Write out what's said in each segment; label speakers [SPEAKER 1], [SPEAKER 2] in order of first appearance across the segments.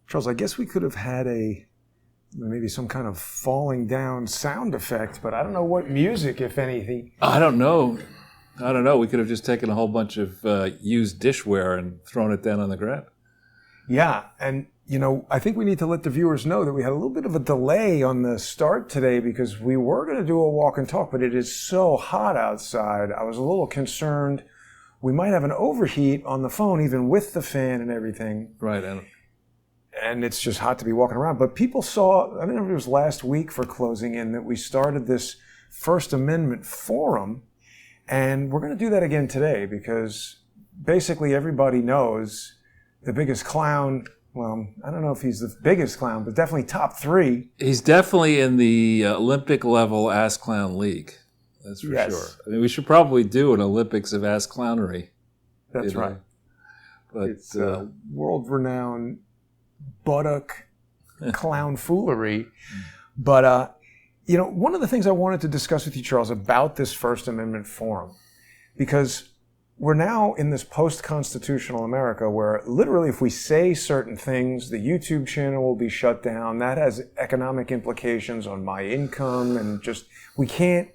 [SPEAKER 1] Charles, I guess we could have had maybe some kind of falling down sound effect, but I don't know what music, if anything.
[SPEAKER 2] I don't know. We could have just taken a whole bunch of used dishware and thrown it down on the ground.
[SPEAKER 1] Yeah, and I think we need to let the viewers know that we had a little bit of a delay on the start today because we were going to do a walk and talk, but it is so hot outside. I was a little concerned we might have an overheat on the phone, even with the fan and everything.
[SPEAKER 2] Right,
[SPEAKER 1] and it's just hot to be walking around. But people saw, I mean, it was last week for Closing In that we started this First Amendment forum, and we're going to do that again today because basically everybody knows the biggest clown. Well, I don't know if he's the biggest clown, but definitely top 3.
[SPEAKER 2] He's definitely in the Olympic level Ass Clown League. That's for sure. I mean, we should probably do an Olympics of Ass Clownery.
[SPEAKER 1] That's right.
[SPEAKER 2] But
[SPEAKER 1] it's world-renowned buttock clown foolery. But, one of the things I wanted to discuss with you, Charles, about this First Amendment forum, because we're now in this post-constitutional America where literally if we say certain things, the YouTube channel will be shut down. That has economic implications on my income, and just we can't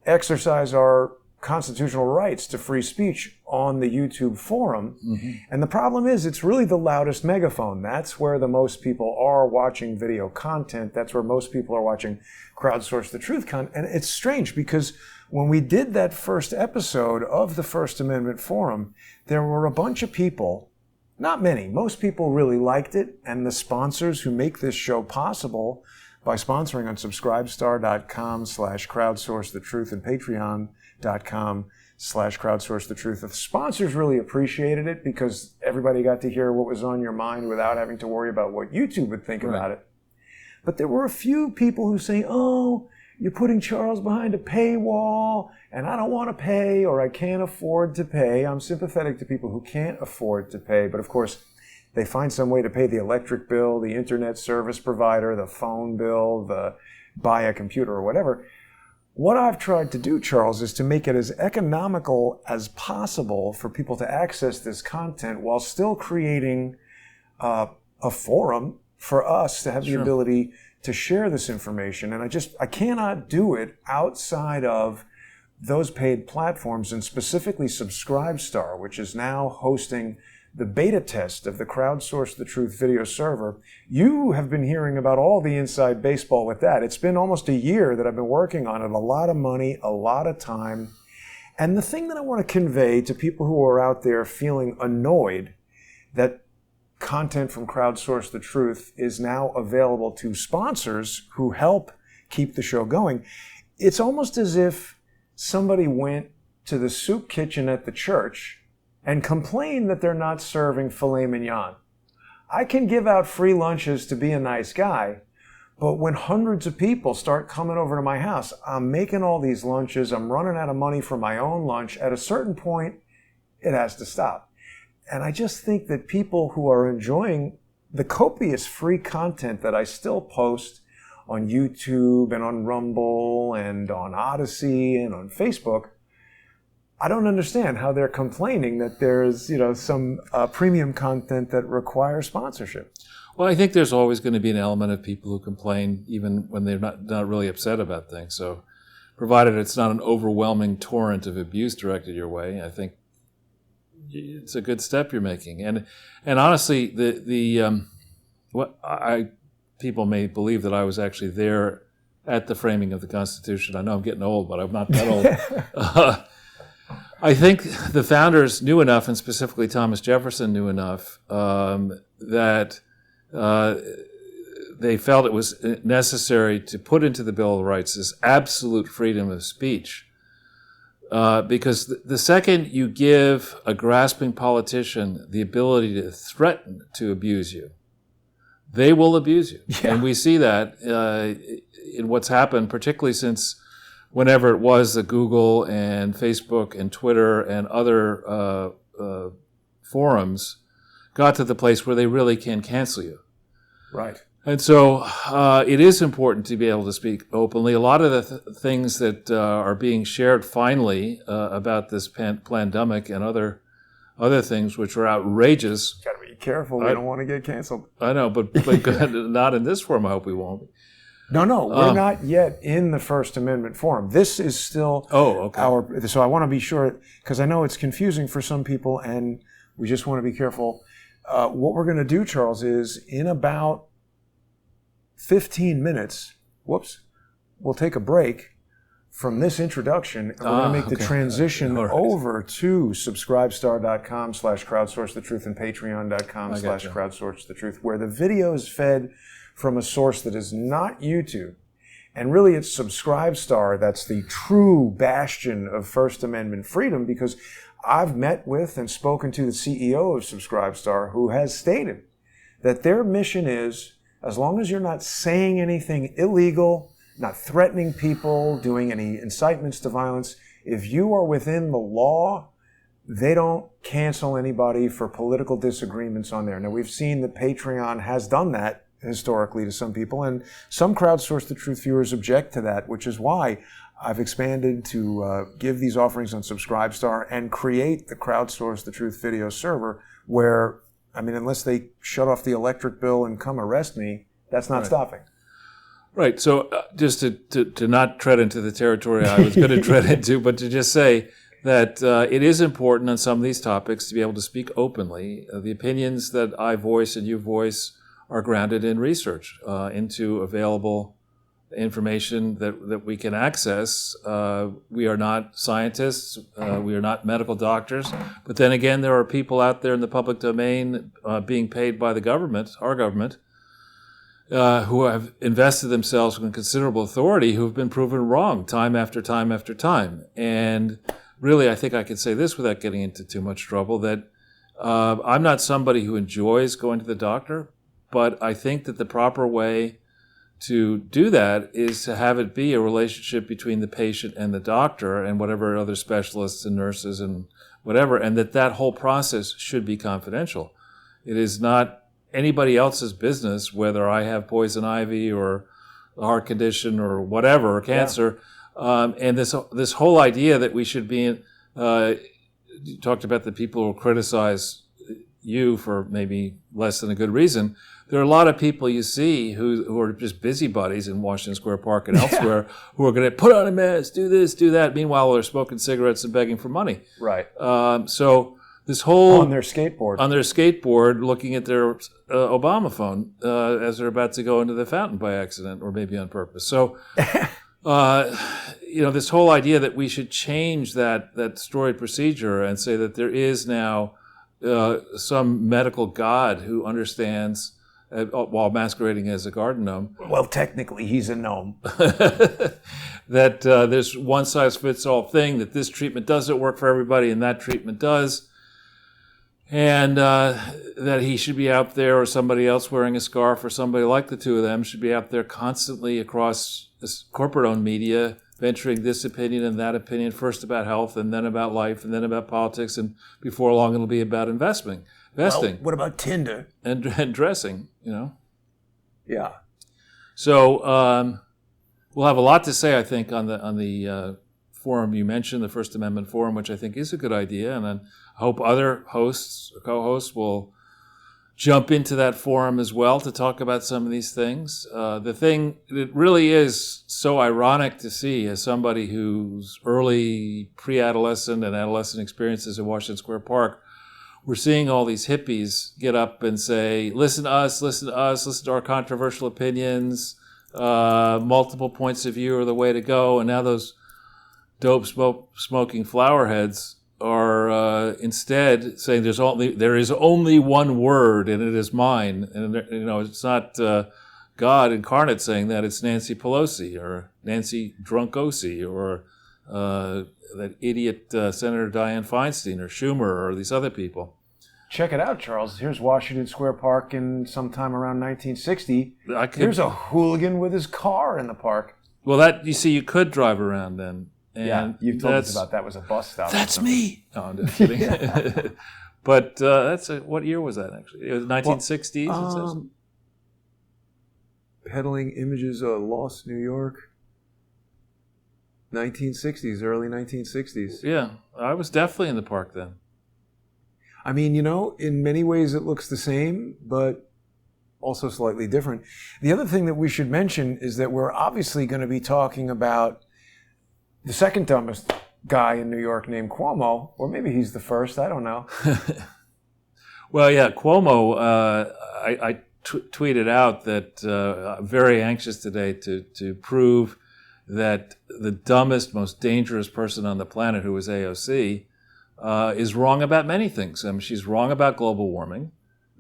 [SPEAKER 1] exercise our constitutional rights to free speech on the YouTube forum. Mm-hmm. And the problem is it's really the loudest megaphone. That's where the most people are watching video content. That's where most people are watching Crowdsource the Truth content. And it's strange because when we did that first episode of the First Amendment Forum, there were a bunch of people, not many, most people really liked it, and the sponsors who make this show possible by sponsoring on subscribestar.com/crowdsourcethetruth and patreon.com/crowdsourcethetruth. The sponsors really appreciated it because everybody got to hear what was on your mind without having to worry about what YouTube would think about it. But there were a few people who say, oh, you're putting Charles behind a paywall, and I don't want to pay, or I can't afford to pay. I'm sympathetic to people who can't afford to pay, but of course, they find some way to pay the electric bill, the internet service provider, the phone bill, buy a computer or whatever. What I've tried to do, Charles, is to make it as economical as possible for people to access this content while still creating a forum for us to have the ability to share this information. And I cannot do it outside of those paid platforms, and specifically Subscribestar, which is now hosting the beta test of the Crowdsource the Truth video server. You have been hearing about all the inside baseball with that. It's been almost a year that I've been working on it, a lot of money, a lot of time. And the thing that I want to convey to people who are out there feeling annoyed that content from Crowdsource the Truth is now available to sponsors who help keep the show going, it's almost as if somebody went to the soup kitchen at the church and complained that they're not serving filet mignon. I can give out free lunches to be a nice guy, but when hundreds of people start coming over to my house, I'm making all these lunches, I'm running out of money for my own lunch. At a certain point, it has to stop. And I just think that people who are enjoying the copious free content that I still post on YouTube and on Rumble and on Odyssey and on Facebook, I don't understand how they're complaining that there's, some premium content that requires sponsorship.
[SPEAKER 2] Well, I think there's always going to be an element of people who complain even when they're not really upset about things. So provided it's not an overwhelming torrent of abuse directed your way, I think it's a good step you're making. And honestly, people may believe that I was actually there at the framing of the Constitution. I know I'm getting old, but I'm not that old. I think the founders knew enough, and specifically Thomas Jefferson knew enough, that they felt it was necessary to put into the Bill of Rights this absolute freedom of speech. Because the second you give a grasping politician the ability to threaten to abuse you, they will abuse you. Yeah. And we see that in what's happened, particularly since whenever it was that Google and Facebook and Twitter and other forums got to the place where they really can cancel you.
[SPEAKER 1] Right.
[SPEAKER 2] And so it is important to be able to speak openly. A lot of the things that are being shared finally about this pandemic and other other things which are outrageous.
[SPEAKER 1] Got to be careful. We don't want to get canceled.
[SPEAKER 2] I know, but not in this form. I hope we won't.
[SPEAKER 1] No, we're not yet in the First Amendment forum. This is still So I want to be sure, because I know it's confusing for some people, and we just want to be careful. What we're going to do, Charles, is in about 15 minutes, we'll take a break from this introduction, and we're going to make the transition over to subscribestar.com/crowdsourcethetruth and patreon.com/crowdsourcethetruth, where the video is fed from a source that is not YouTube. And really it's Subscribestar that's the true bastion of First Amendment freedom, because I've met with and spoken to the CEO of Subscribestar, who has stated that their mission is, as long as you're not saying anything illegal, not threatening people, doing any incitements to violence, if you are within the law, they don't cancel anybody for political disagreements on there. Now, we've seen that Patreon has done that historically to some people, and some Crowdsource the Truth viewers object to that, which is why I've expanded to give these offerings on Subscribestar and create the Crowdsource the Truth video server where, I mean, unless they shut off the electric bill and come arrest me, that's not stopping.
[SPEAKER 2] Right. So just to not tread into the territory I was going to tread into, but to just say that it is important on some of these topics to be able to speak openly. The opinions that I voice and you voice are grounded in research into available information that we can access. We are not scientists. We are not medical doctors. But then again, there are people out there in the public domain being paid by the government, our government, who have invested themselves in considerable authority, who have been proven wrong time after time after time. And really, I think I can say this without getting into too much trouble, that I'm not somebody who enjoys going to the doctor, but I think that the proper way to do that is to have it be a relationship between the patient and the doctor and whatever other specialists and nurses and whatever, and that whole process should be confidential. It is not anybody else's business whether I have poison ivy or a heart condition or whatever, or cancer. Yeah. And this whole idea that we should be you talked about the people who criticize you for maybe less than a good reason. There are a lot of people you see who are just busybodies in Washington Square Park and elsewhere who are going to put on a mask, do this, do that. Meanwhile, they're smoking cigarettes and begging for money.
[SPEAKER 1] Right.
[SPEAKER 2] So this whole...
[SPEAKER 1] On their
[SPEAKER 2] skateboard, looking at their Obama phone as they're about to go into the fountain by accident or maybe on purpose. So, this whole idea that we should change that storied procedure and say that there is now some medical god who understands... while masquerading as a garden gnome.
[SPEAKER 1] Well, technically, he's a gnome.
[SPEAKER 2] That there's one-size-fits-all thing, that this treatment doesn't work for everybody and that treatment does. And that he should be out there, or somebody else wearing a scarf, or somebody like the two of them should be out there constantly across this corporate-owned media, venturing this opinion and that opinion, first about health and then about life and then about politics, and before long it'll be about investing.
[SPEAKER 1] Well, what about Tinder?
[SPEAKER 2] And dressing,
[SPEAKER 1] Yeah.
[SPEAKER 2] So we'll have a lot to say, I think, on the forum you mentioned, the First Amendment forum, which I think is a good idea, and then I hope other hosts or co-hosts will jump into that forum as well to talk about some of these things. The thing that really is so ironic to see, as somebody whose early pre-adolescent and adolescent experiences in Washington Square Park, we're seeing all these hippies get up and say, listen to us, listen to our controversial opinions, multiple points of view are the way to go. And now those dope smoking flowerheads are instead saying there is only one word and it is mine. And, it's not God incarnate saying that. It's Nancy Pelosi or Nancy Drunkosi or that idiot Senator Dianne Feinstein or Schumer or these other people.
[SPEAKER 1] Check it out, Charles. Here's Washington Square Park in sometime around 1960. There's a hooligan with his car in the park.
[SPEAKER 2] Well, you could drive around then. And
[SPEAKER 1] you've told us about that was a bus stop.
[SPEAKER 2] That's me. No, I'm just kidding. But what year was that, actually? It was 1960s?
[SPEAKER 1] Well, peddling images of Lost New York. 1960s, early 1960s.
[SPEAKER 2] Yeah, I was definitely in the park then.
[SPEAKER 1] I mean, in many ways it looks the same, but also slightly different. The other thing that we should mention is that we're obviously going to be talking about the second dumbest guy in New York named Cuomo, or maybe he's the first, I don't know.
[SPEAKER 2] Well, yeah, Cuomo, I tweeted out that I'm very anxious today to prove that the dumbest, most dangerous person on the planet, who is AOC, is wrong about many things. I mean, she's wrong about global warming,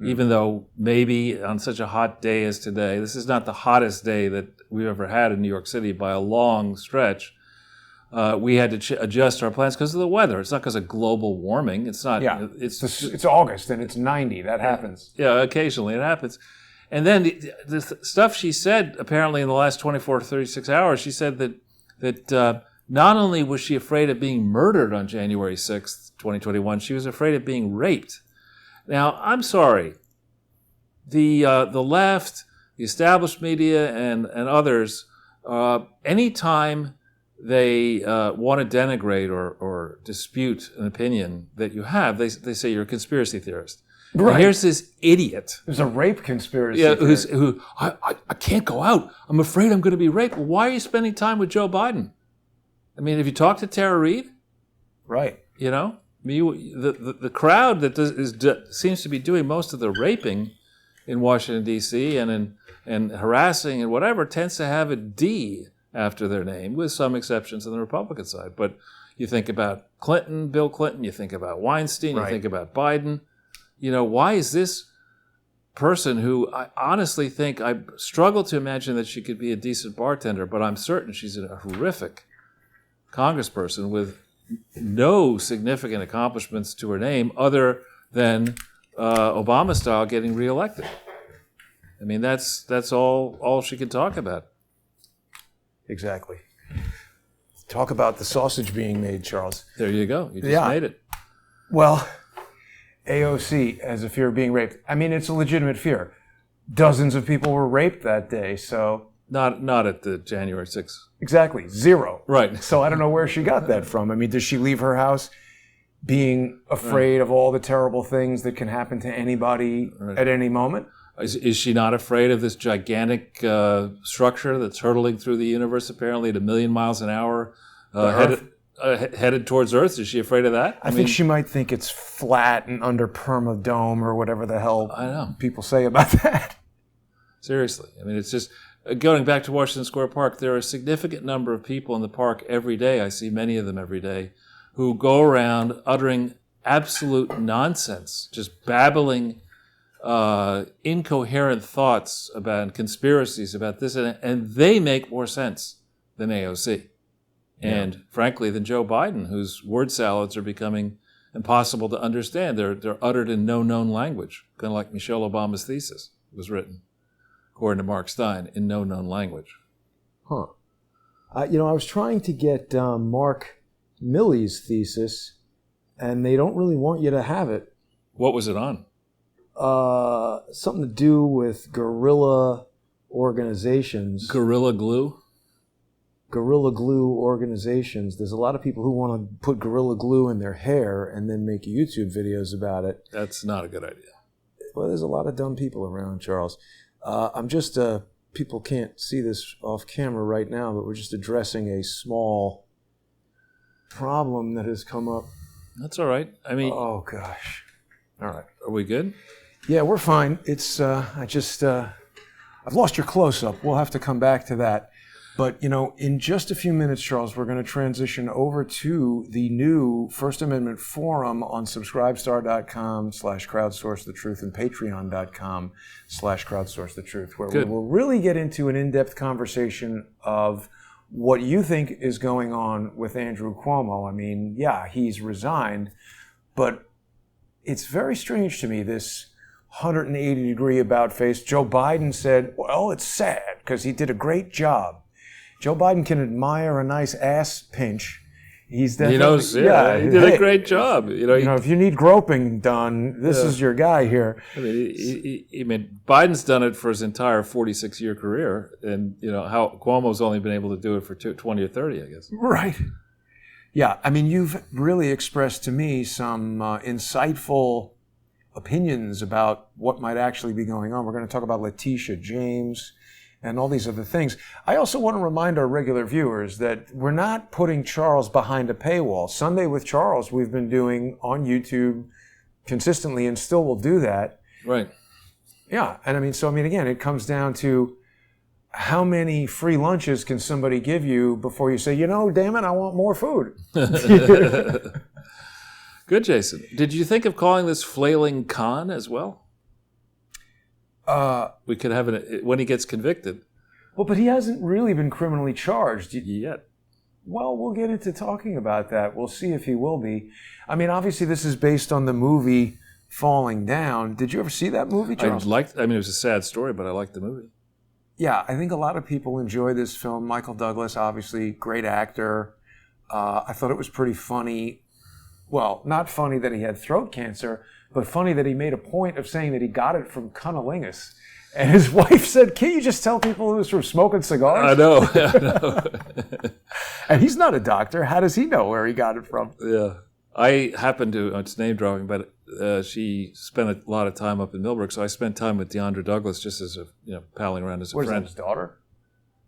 [SPEAKER 2] even though maybe on such a hot day as today, this is not the hottest day that we've ever had in New York City by a long stretch. We had to adjust our plans because of the weather. It's not because of global warming. It's not.
[SPEAKER 1] Yeah, it's August and it's 90. That happens.
[SPEAKER 2] Yeah, occasionally it happens. And then the stuff she said, apparently in the last 24 to 36 hours, she said that not only was she afraid of being murdered on January 6th, 2021, she was afraid of being raped. Now, I'm sorry. The left, the established media, and others, anytime they want to denigrate or dispute an opinion that you have, they say you're a conspiracy theorist. Right. And here's this idiot.
[SPEAKER 1] There's a rape conspiracy.
[SPEAKER 2] Yeah, who I can't go out. I'm afraid I'm going to be raped. Well, why are you spending time with Joe Biden? I mean, have you talked to Tara Reid?
[SPEAKER 1] Right.
[SPEAKER 2] I mean, the crowd that seems to be doing most of the raping in Washington D.C. and harassing and whatever tends to have a D after their name, with some exceptions on the Republican side. But you think about Clinton, Bill Clinton. You think about Weinstein.
[SPEAKER 1] Right.
[SPEAKER 2] You think about Biden. Why is this person, who I honestly think, I struggle to imagine that she could be a decent bartender, but I'm certain she's a horrific congressperson with no significant accomplishments to her name other than Obama style getting reelected. I mean, that's all she can talk about.
[SPEAKER 1] Exactly. Talk about the sausage being made, Charles.
[SPEAKER 2] There you go. You just made it.
[SPEAKER 1] Well, AOC has a fear of being raped. I mean, it's a legitimate fear. Dozens of people were raped that day, so...
[SPEAKER 2] Not at the January 6th.
[SPEAKER 1] Exactly. 0.
[SPEAKER 2] Right.
[SPEAKER 1] So I don't know where she got that from. I mean, does she leave her house being afraid of all the terrible things that can happen to anybody at any moment?
[SPEAKER 2] Is she not afraid of this gigantic structure that's hurtling through the universe, apparently at 1 million miles an hour, headed towards Earth? Is she afraid of that?
[SPEAKER 1] I think she might think it's flat and under permadome or whatever the hell
[SPEAKER 2] I know.
[SPEAKER 1] People say about that.
[SPEAKER 2] Seriously. I mean, it's just, going back to Washington Square Park, there are a significant number of people in the park every day, I see many of them every day, who go around uttering absolute nonsense, just babbling incoherent thoughts about conspiracies about this, and they make more sense than AOC. And frankly, than Joe Biden, whose word salads are becoming impossible to understand. They're uttered in no known language, kind of like Michelle Obama's thesis was written, according to Mark Stein, in no known language.
[SPEAKER 1] Huh. I was trying to get Mark Milley's thesis, and they don't really want you to have it.
[SPEAKER 2] What was it on?
[SPEAKER 1] Something to do with guerrilla organizations.
[SPEAKER 2] Gorilla glue?
[SPEAKER 1] Gorilla glue organizations. There's a lot of people who want to put gorilla glue in their hair and then make YouTube videos about it.
[SPEAKER 2] That's not a good idea.
[SPEAKER 1] Well, there's a lot of dumb people around, Charles. I'm just, people can't see this off camera right now, but we're just addressing a small problem that has come up.
[SPEAKER 2] That's all right. I mean...
[SPEAKER 1] Oh, gosh. All right.
[SPEAKER 2] Are we good?
[SPEAKER 1] Yeah, we're fine. It's, I've lost your close-up. We'll have to come back to that. But, in just a few minutes, Charles, we're going to transition over to the new First Amendment forum on subscribestar.com/crowdsourcethetruth and patreon.com/crowdsourcethetruth, where we will really get into an in-depth conversation of what you think is going on with Andrew Cuomo. I mean, yeah, he's resigned, but it's very strange to me, this 180-degree about-face. Joe Biden said, well, it's sad because he did a great job. Joe Biden can admire a nice ass pinch. He's definitely,
[SPEAKER 2] he knows, he did a great job.
[SPEAKER 1] If you need groping done, this is your guy here.
[SPEAKER 2] I mean, Biden's done it for his entire 46-year career, and how Cuomo's only been able to do it for 20 or 30, I guess.
[SPEAKER 1] Right. Yeah, I mean, you've really expressed to me some insightful opinions about what might actually be going on. We're going to talk about Letitia James and all these other things. I also want to remind our regular viewers that we're not putting Charles behind a paywall. Sunday with Charles we've been doing on YouTube consistently and still will do that.
[SPEAKER 2] Right.
[SPEAKER 1] Yeah, and again, it comes down to how many free lunches can somebody give you before you say, damn it, I want more food.
[SPEAKER 2] Good, Jason. Did you think of calling this Flailing Con as well? We could have it when he gets convicted.
[SPEAKER 1] Well, but he hasn't really been criminally charged
[SPEAKER 2] yet.
[SPEAKER 1] Well, we'll get into talking about that. We'll see if he will be. I mean, obviously, this is based on the movie Falling Down. Did you ever see that movie, Charles?
[SPEAKER 2] It was a sad story, but I liked the movie.
[SPEAKER 1] Yeah, I think a lot of people enjoy this film. Michael Douglas, obviously, great actor. I thought it was pretty funny. Well, not funny that he had throat cancer, but funny that he made a point of saying that he got it from cunnilingus. And his wife said, can't you just tell people it was from smoking cigars?
[SPEAKER 2] I know.
[SPEAKER 1] And he's not a doctor. How does he know where he got it from?
[SPEAKER 2] Yeah. I happened to, it's name dropping, but she spent a lot of time up in Millbrook, so I spent time with Deandra Douglas just as palling around as a friend.
[SPEAKER 1] His daughter?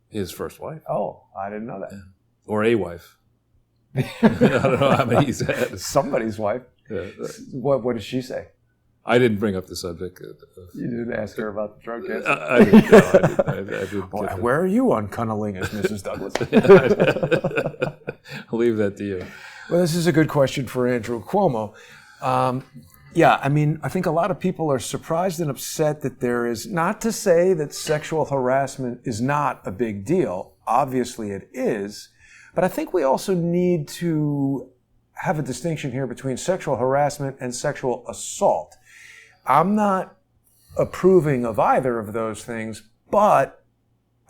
[SPEAKER 2] His first wife.
[SPEAKER 1] Oh, I didn't know that. Yeah.
[SPEAKER 2] Or a wife. I don't know how many he's had.
[SPEAKER 1] Somebody's wife. Yeah. What did she say?
[SPEAKER 2] I didn't bring up the subject.
[SPEAKER 1] You didn't ask her about the drug test?
[SPEAKER 2] I didn't.
[SPEAKER 1] Where are you on cunnilingus, Mrs. Douglas?
[SPEAKER 2] I'll leave that to you.
[SPEAKER 1] Well, this is a good question for Andrew Cuomo. I think a lot of people are surprised and upset that there is, not to say that sexual harassment is not a big deal. Obviously it is. But I think we also need to have a distinction here between sexual harassment and sexual assault. I'm not approving of either of those things, but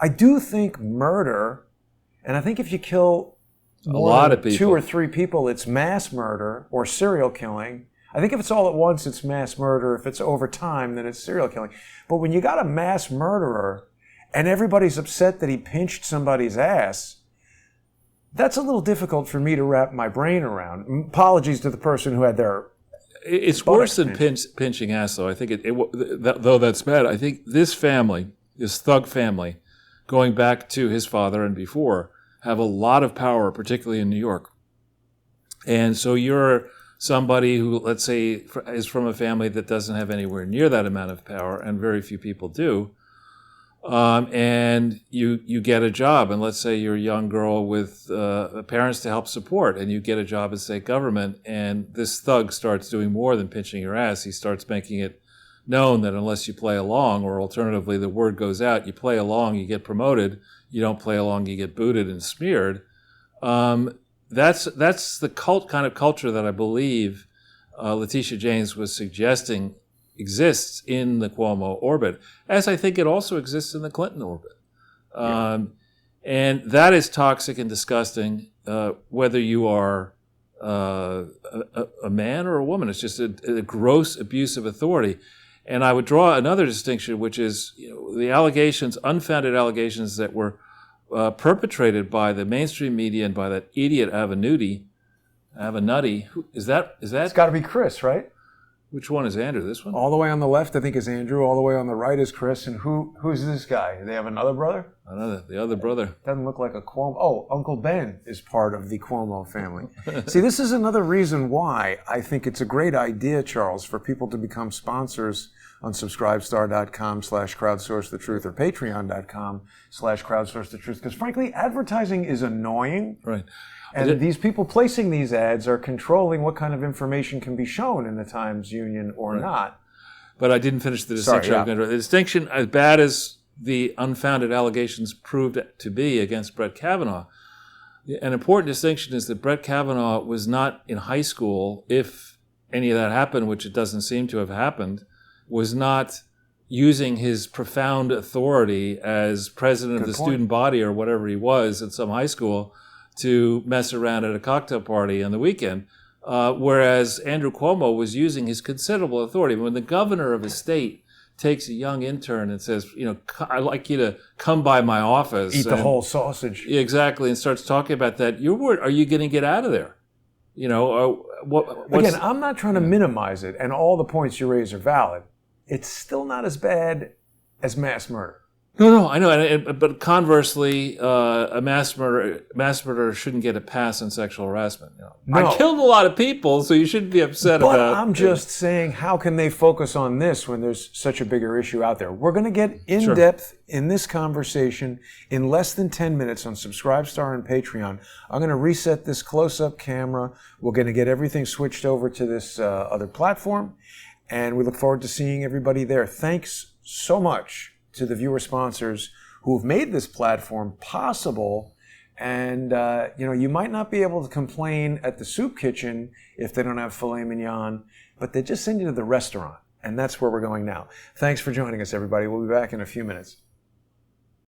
[SPEAKER 1] I do think murder, and I think if you kill
[SPEAKER 2] a lot of people,
[SPEAKER 1] 2 or 3 people, it's mass murder or serial killing. I think if it's all at once, it's mass murder. If it's over time, then it's serial killing. But when you got a mass murderer and everybody's upset that he pinched somebody's ass, that's a little difficult for me to wrap my brain around. Apologies to the person who had their...
[SPEAKER 2] It's worse than pinching ass, though. I think though that's bad, I think this family, this thug family, going back to his father and before, have a lot of power, particularly in New York. And so you're somebody who, let's say, is from a family that doesn't have anywhere near that amount of power, and very few people do. And you get a job, and let's say you're a young girl with parents to help support, and you get a job in state government, and this thug starts doing more than pinching your ass. He starts making it known that unless you play along, or alternatively the word goes out, you play along, you get promoted. You don't play along, you get booted and smeared. That's the kind of culture that I believe Letitia James was suggesting exists in the Cuomo orbit, as I think it also exists in the Clinton orbit. And that is toxic and disgusting, whether you are a man or a woman. It's just a gross abuse of authority. And I would draw another distinction, which is the allegations, unfounded allegations that were perpetrated by the mainstream media and by that idiot Avenatti. Is that?
[SPEAKER 1] It's got to be Chris, right?
[SPEAKER 2] Which one is Andrew? This one?
[SPEAKER 1] All the way on the left, I think, is Andrew. All the way on the right is Chris. And who's this guy? Do they have another brother?
[SPEAKER 2] The other brother.
[SPEAKER 1] Doesn't look like a Cuomo. Oh, Uncle Ben is part of the Cuomo family. See, this is another reason why I think it's a great idea, Charles, for people to become sponsors on subscribestar.com/crowdsourcethetruth or patreon.com/crowdsourcethetruth. Because frankly, advertising is annoying.
[SPEAKER 2] Right.
[SPEAKER 1] And these people placing these ads are controlling what kind of information can be shown in the Times Union or not.
[SPEAKER 2] But I didn't finish the distinction.
[SPEAKER 1] Sorry,
[SPEAKER 2] The distinction, as bad as the unfounded allegations proved to be against Brett Kavanaugh, an important distinction is that Brett Kavanaugh was not in high school, if any of that happened, which it doesn't seem to have happened, was not using his profound authority as president of the student body or whatever he was at some high school to mess around at a cocktail party on the weekend, whereas Andrew Cuomo was using his considerable authority. When the governor of a state takes a young intern and says, I'd like you to come by my office.
[SPEAKER 1] Eat the whole sausage.
[SPEAKER 2] Exactly, and starts talking about that, are you going to get out of there?
[SPEAKER 1] Again, I'm not trying to minimize it, and all the points you raise are valid. It's still not as bad as mass murder.
[SPEAKER 2] No, I know. But conversely, a mass murderer shouldn't get a pass on sexual harassment.
[SPEAKER 1] No.
[SPEAKER 2] I killed a lot of people, so you shouldn't be upset
[SPEAKER 1] but
[SPEAKER 2] about.
[SPEAKER 1] I'm just saying, how can they focus on this when there's such a bigger issue out there? We're going to get in depth in this conversation in less than 10 minutes on Subscribestar and Patreon. I'm going to reset this close-up camera. We're going to get everything switched over to this other platform, and we look forward to seeing everybody there. Thanks so much to the viewer sponsors who have made this platform possible. And, you might not be able to complain at the soup kitchen if they don't have filet mignon, but they just send you to the restaurant. And that's where we're going now. Thanks for joining us, everybody. We'll be back in a few minutes.